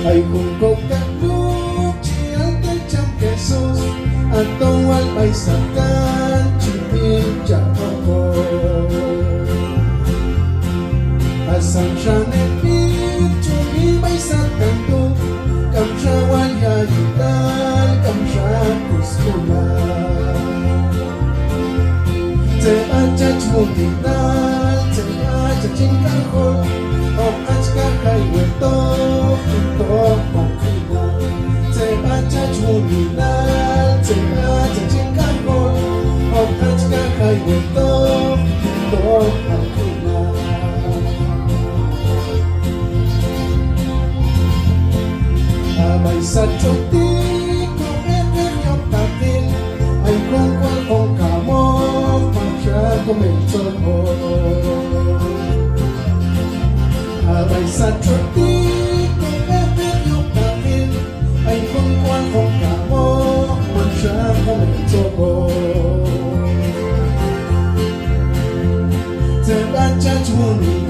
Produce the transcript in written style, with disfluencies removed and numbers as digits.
Ay kung kokakuk ciante jam kesos atau wal paisakan cipin jakoko asam shane pin cumi paisakan tu kam shawal ya yital kam shakuskula te aja cmutinal te aja cingkakol op ajka kai weto sa choti ko eter yok tatil ay kung kwal kong kamo magsya kumento mo abay sa choti ko eter yok tatil ay kung kwal kong kamo magsya kumento mo te baca cumi